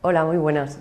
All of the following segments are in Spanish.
Hola, muy buenas.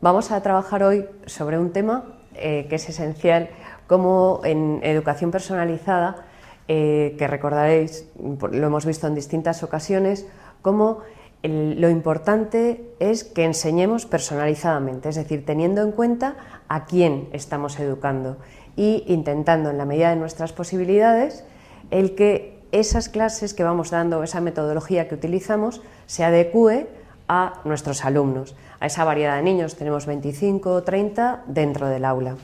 Vamos a trabajar hoy sobre un tema que es esencial, como en educación personalizada, que recordaréis, lo hemos visto en distintas ocasiones, como lo importante es que enseñemos personalizadamente, es decir, teniendo en cuenta a quién estamos educando y intentando, en la medida de nuestras posibilidades, el que esas clases que vamos dando, esa metodología que utilizamos, se adecúe a nuestros alumnos, a esa variedad de niños. Tenemos 25 o 30 dentro del aula.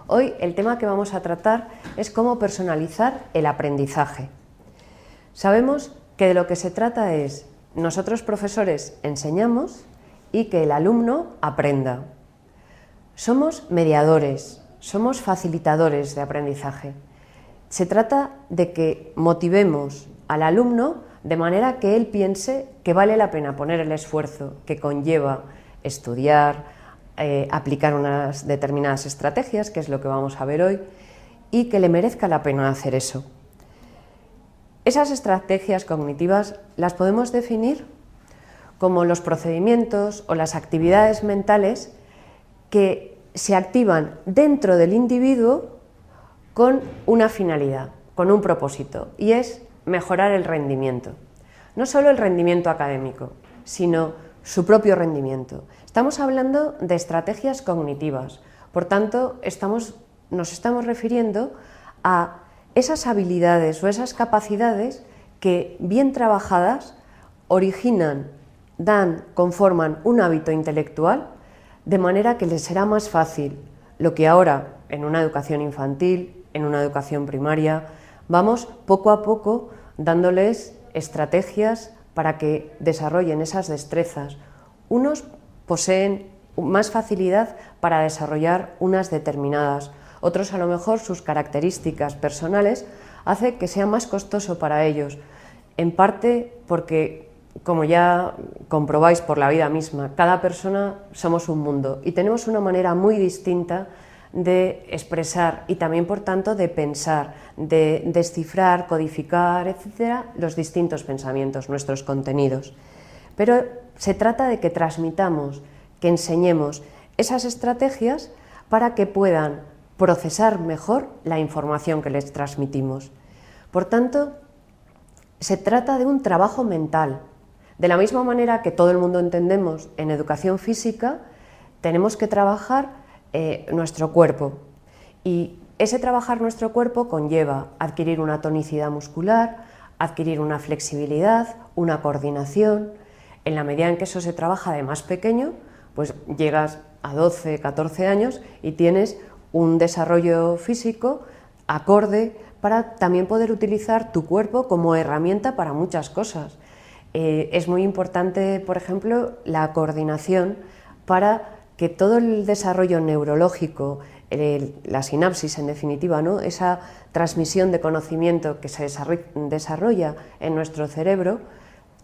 Hoy el tema que vamos a tratar es cómo personalizar el aprendizaje. Sabemos que de lo que se trata es, nosotros profesores enseñamos y que el alumno aprenda. Somos mediadores, somos facilitadores de aprendizaje. Se trata de que motivemos al alumno de manera que él piense que vale la pena poner el esfuerzo que conlleva estudiar, aplicar unas determinadas estrategias, que es lo que vamos a ver hoy, y que le merezca la pena hacer eso. Esas estrategias cognitivas las podemos definir como los procedimientos o las actividades mentales que se activan dentro del individuo con una finalidad, con un propósito, y es mejorar el rendimiento. No solo el rendimiento académico, sino su propio rendimiento. Estamos hablando de estrategias cognitivas, por tanto, nos estamos refiriendo a esas habilidades o esas capacidades que, bien trabajadas, originan, conforman un hábito intelectual, de manera que les será más fácil lo que ahora, en una educación infantil, en una educación primaria, vamos poco a poco dándoles estrategias para que desarrollen esas destrezas. Unos poseen más facilidad para desarrollar unas determinadas, otros a lo mejor sus características personales hace que sea más costoso para ellos, en parte porque, como ya comprobáis por la vida misma, cada persona somos un mundo y tenemos una manera muy distinta de expresar y también, por tanto, de pensar, de descifrar, codificar, etcétera, los distintos pensamientos, nuestros contenidos. Pero se trata de que transmitamos, que enseñemos esas estrategias para que puedan procesar mejor la información que les transmitimos. Por tanto, se trata de un trabajo mental. De la misma manera que todo el mundo entendemos en educación física, tenemos que trabajar nuestro cuerpo, y ese trabajar nuestro cuerpo conlleva adquirir una tonicidad muscular, adquirir una flexibilidad, una coordinación. En la medida en que eso se trabaja de más pequeño, pues llegas a 12, 14 años y tienes un desarrollo físico acorde para también poder utilizar tu cuerpo como herramienta para muchas cosas. Es muy importante, por ejemplo, la coordinación para que todo el desarrollo neurológico, la sinapsis en definitiva, ¿no? Esa transmisión de conocimiento que se desarrolla en nuestro cerebro,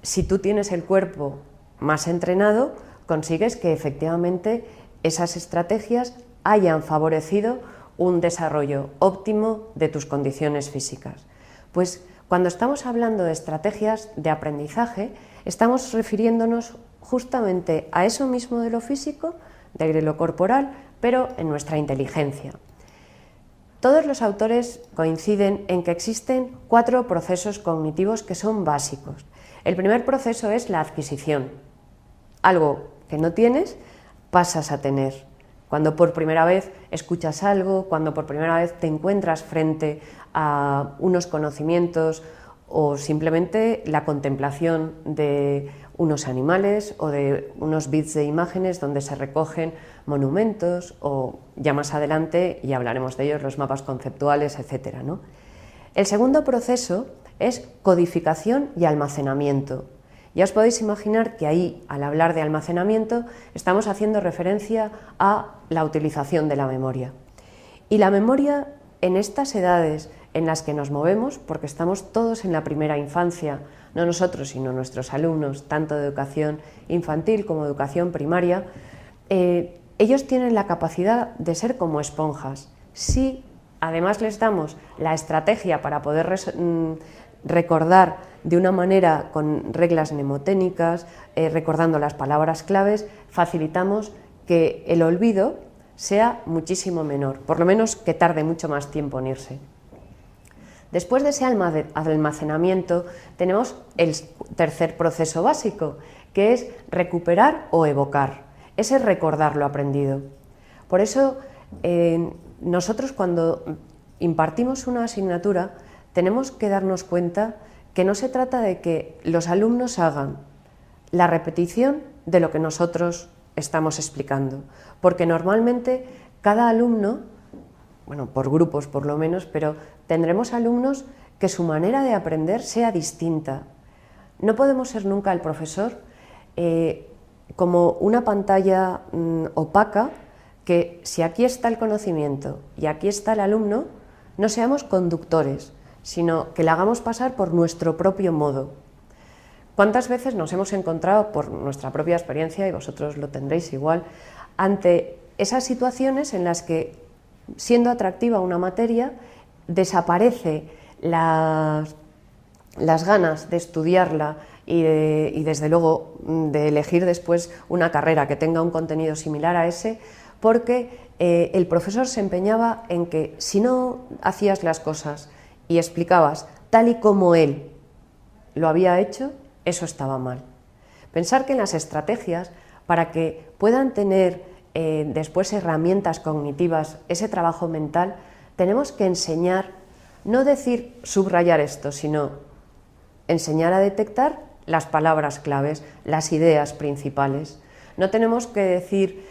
si tú tienes el cuerpo más entrenado, consigues que efectivamente esas estrategias hayan favorecido un desarrollo óptimo de tus condiciones físicas. Pues cuando estamos hablando de estrategias de aprendizaje, estamos refiriéndonos justamente a eso mismo de lo físico, de lo corporal, pero en nuestra inteligencia. Todos los autores coinciden en que existen 4 procesos cognitivos que son básicos. El primer proceso es la adquisición. Algo que no tienes, pasas a tener. Cuando por primera vez escuchas algo, cuando por primera vez te encuentras frente a unos conocimientos o simplemente la contemplación de unos animales o de unos bits de imágenes donde se recogen monumentos, o ya más adelante, y hablaremos de ellos, los mapas conceptuales, etcétera, ¿no? El segundo proceso es codificación y almacenamiento. Ya os podéis imaginar que ahí, al hablar de almacenamiento, estamos haciendo referencia a la utilización de la memoria. Y la memoria, en estas edades en las que nos movemos, porque estamos todos en la primera infancia, no nosotros, sino nuestros alumnos, tanto de educación infantil como de educación primaria, ellos tienen la capacidad de ser como esponjas. Si además les damos la estrategia para poder recordar de una manera con reglas mnemotécnicas, recordando las palabras claves, facilitamos que el olvido sea muchísimo menor, por lo menos que tarde mucho más tiempo en irse. Después de ese almacenamiento tenemos el tercer proceso básico, que es recuperar o evocar, ese recordar lo aprendido. Por eso nosotros cuando impartimos una asignatura tenemos que darnos cuenta que no se trata de que los alumnos hagan la repetición de lo que nosotros estamos explicando, porque normalmente cada alumno, bueno, por grupos por lo menos, pero tendremos alumnos que su manera de aprender sea distinta. No podemos ser nunca el profesor como una pantalla opaca, que si aquí está el conocimiento y aquí está el alumno, no seamos conductores, sino que le hagamos pasar por nuestro propio modo. ¿Cuántas veces nos hemos encontrado, por nuestra propia experiencia, y vosotros lo tendréis igual, ante esas situaciones en las que, siendo atractiva una materia, desaparece las ganas de estudiarla y desde luego de elegir después una carrera que tenga un contenido similar a ese, porque el profesor se empeñaba en que si no hacías las cosas y explicabas tal y como él lo había hecho, eso estaba mal. Pensar que en las estrategias, para que puedan tener después herramientas cognitivas, ese trabajo mental, tenemos que enseñar, no decir subrayar esto, sino enseñar a detectar las palabras claves, las ideas principales. No tenemos que decir,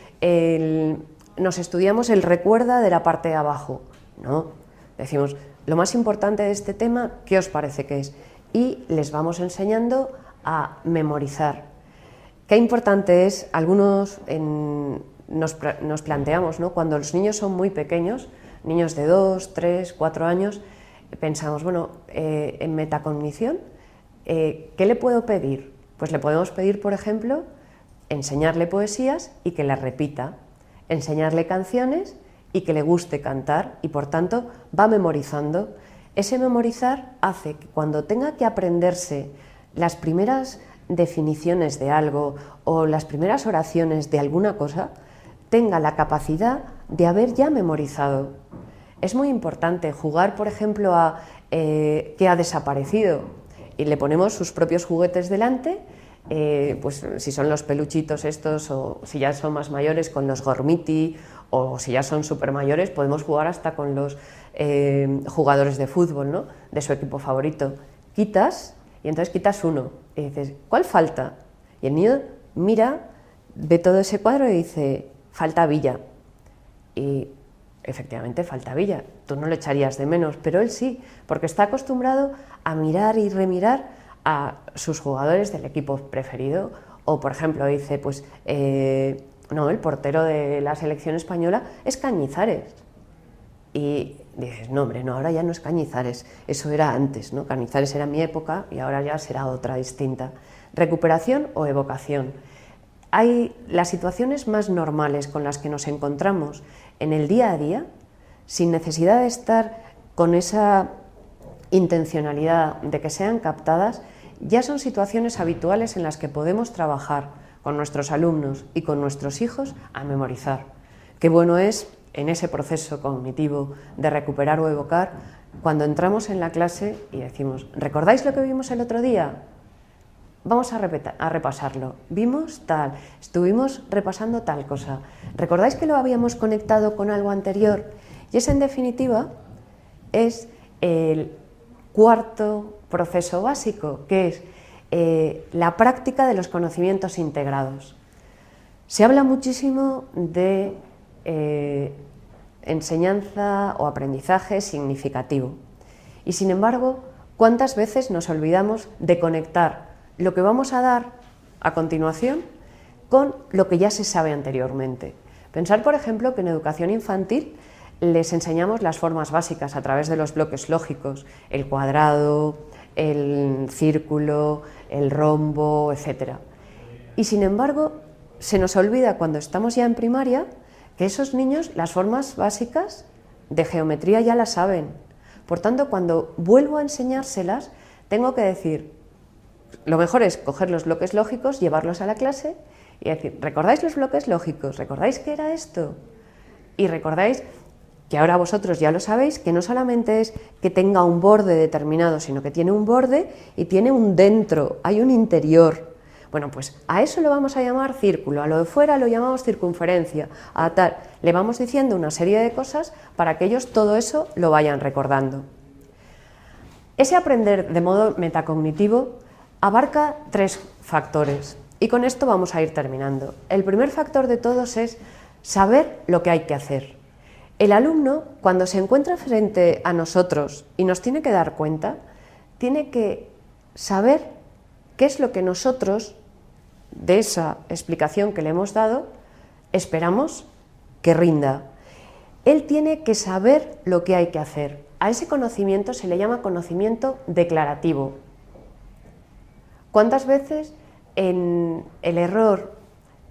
nos estudiamos el recuerda de la parte de abajo, no, decimos, lo más importante de este tema, ¿qué os parece que es? Y les vamos enseñando a memorizar. Qué importante es, algunos nos planteamos, ¿no? Cuando los niños son muy pequeños, niños de 2, 3, 4 años, pensamos, bueno, en metacognición, ¿qué le puedo pedir? Pues le podemos pedir, por ejemplo, enseñarle poesías y que las repita, enseñarle canciones y que le guste cantar y por tanto va memorizando. Ese memorizar hace que cuando tenga que aprenderse las primeras definiciones de algo o las primeras oraciones de alguna cosa, tenga la capacidad de haber ya memorizado. Es muy importante jugar, por ejemplo, a qué ha desaparecido y le ponemos sus propios juguetes delante, pues si son los peluchitos estos o si ya son más mayores con los gormiti o si ya son súper mayores podemos jugar hasta con los jugadores de fútbol, ¿no? De su equipo favorito. Quitas y entonces quitas uno y dices, ¿cuál falta? Y el niño mira, ve todo ese cuadro y dice, falta Villa. Y efectivamente falta Villa, tú no lo echarías de menos, pero él sí, porque está acostumbrado a mirar y remirar a sus jugadores del equipo preferido, o por ejemplo dice, pues no, el portero de la selección española es Cañizares, y dices, no hombre, no, ahora ya no es Cañizares, eso era antes, ¿no? Cañizares era mi época y ahora ya será otra distinta. Recuperación o evocación. Hay las situaciones más normales con las que nos encontramos en el día a día, sin necesidad de estar con esa intencionalidad de que sean captadas, ya son situaciones habituales en las que podemos trabajar con nuestros alumnos y con nuestros hijos a memorizar. Qué bueno es en ese proceso cognitivo de recuperar o evocar cuando entramos en la clase y decimos, ¿recordáis lo que vimos el otro día? Vamos a repasarlo. Vimos tal, estuvimos repasando tal cosa. ¿Recordáis que lo habíamos conectado con algo anterior? Y ese, en definitiva, es el cuarto proceso básico, que es la práctica de los conocimientos integrados. Se habla muchísimo de enseñanza o aprendizaje significativo. Y, sin embargo, ¿cuántas veces nos olvidamos de conectar lo que vamos a dar a continuación con lo que ya se sabe anteriormente? Pensar, por ejemplo, que en educación infantil les enseñamos las formas básicas a través de los bloques lógicos, el cuadrado, el círculo, el rombo, etc. Y sin embargo, se nos olvida cuando estamos ya en primaria que esos niños las formas básicas de geometría ya las saben. Por tanto, cuando vuelvo a enseñárselas, tengo que decir, lo mejor es coger los bloques lógicos, llevarlos a la clase y decir, ¿recordáis los bloques lógicos? ¿Recordáis qué era esto? Y recordáis que ahora vosotros ya lo sabéis, que no solamente es que tenga un borde determinado, sino que tiene un borde y tiene un dentro, hay un interior. Bueno, pues a eso lo vamos a llamar círculo, a lo de fuera lo llamamos circunferencia, a tal. Le vamos diciendo una serie de cosas para que ellos todo eso lo vayan recordando. Ese aprender de modo metacognitivo abarca 3 factores y con esto vamos a ir terminando. El primer factor de todos es saber lo que hay que hacer. El alumno, cuando se encuentra frente a nosotros y nos tiene que dar cuenta, tiene que saber qué es lo que nosotros, de esa explicación que le hemos dado, esperamos que rinda. Él tiene que saber lo que hay que hacer. A ese conocimiento se le llama conocimiento declarativo. ¿Cuántas veces en el error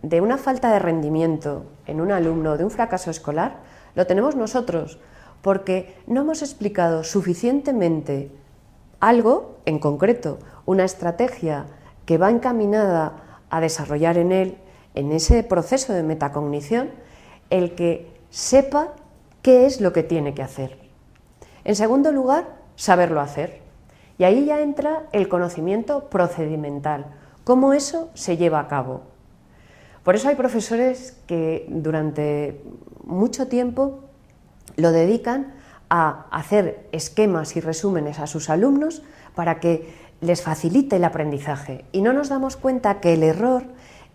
de una falta de rendimiento en un alumno, de un fracaso escolar, lo tenemos nosotros? Porque no hemos explicado suficientemente algo en concreto, una estrategia que va encaminada a desarrollar en él, en ese proceso de metacognición, el que sepa qué es lo que tiene que hacer. En segundo lugar, saberlo hacer. Y ahí ya entra el conocimiento procedimental, cómo eso se lleva a cabo. Por eso hay profesores que durante mucho tiempo lo dedican a hacer esquemas y resúmenes a sus alumnos para que les facilite el aprendizaje. Y no nos damos cuenta que el error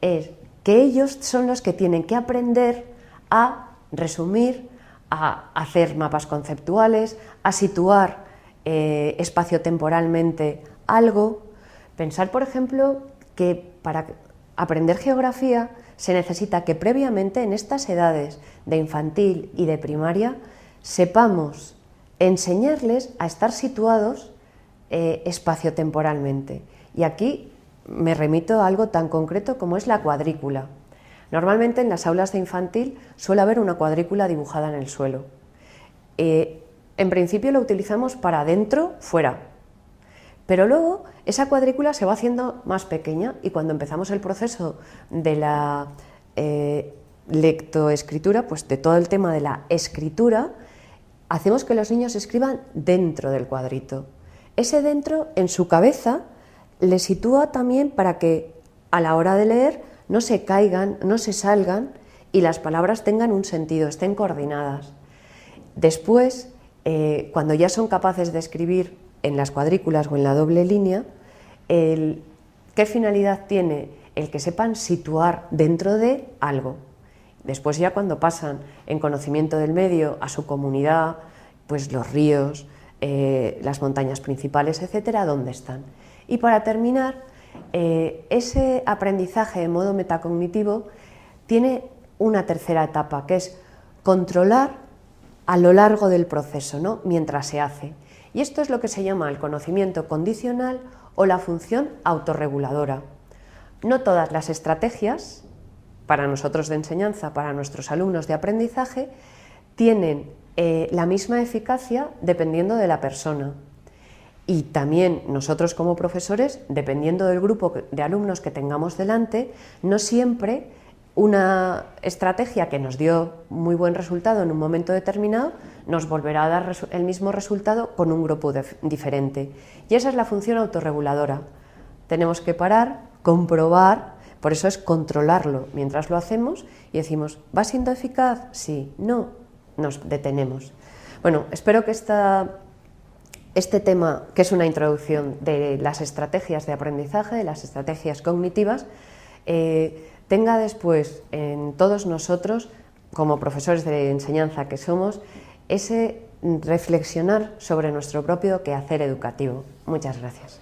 es que ellos son los que tienen que aprender a resumir, a hacer mapas conceptuales, a situar espaciotemporalmente algo. Pensar, por ejemplo, que para aprender geografía se necesita que previamente en estas edades de infantil y de primaria sepamos enseñarles a estar situados espaciotemporalmente. Y aquí me remito a algo tan concreto como es la cuadrícula. Normalmente en las aulas de infantil suele haber una cuadrícula dibujada en el suelo. En principio lo utilizamos para adentro, fuera. Pero luego esa cuadrícula se va haciendo más pequeña y cuando empezamos el proceso de la lectoescritura, pues de todo el tema de la escritura, hacemos que los niños escriban dentro del cuadrito. Ese dentro en su cabeza le sitúa también para que a la hora de leer no se caigan, no se salgan y las palabras tengan un sentido, estén coordinadas. Después, cuando ya son capaces de escribir en las cuadrículas o en la doble línea, ¿qué finalidad tiene? El que sepan situar dentro de algo. Después ya cuando pasan en conocimiento del medio a su comunidad, pues los ríos, las montañas principales, etcétera, ¿dónde están? Y para terminar, ese aprendizaje de modo metacognitivo tiene una tercera etapa, que es controlar a lo largo del proceso, ¿no? Mientras se hace. Y esto es lo que se llama el conocimiento condicional o la función autorreguladora. No todas las estrategias, para nosotros de enseñanza, para nuestros alumnos de aprendizaje, tienen la misma eficacia dependiendo de la persona. Y también nosotros como profesores, dependiendo del grupo de alumnos que tengamos delante, no siempre una estrategia que nos dio muy buen resultado en un momento determinado nos volverá a dar el mismo resultado con un grupo diferente. Y esa es la función autorreguladora. Tenemos que parar, comprobar, por eso es controlarlo mientras lo hacemos y decimos, ¿va siendo eficaz? Sí, no, nos detenemos. Bueno, espero que este tema, que es una introducción de las estrategias de aprendizaje, de las estrategias cognitivas, tenga después en todos nosotros, como profesores de enseñanza que somos, ese reflexionar sobre nuestro propio quehacer educativo. Muchas gracias.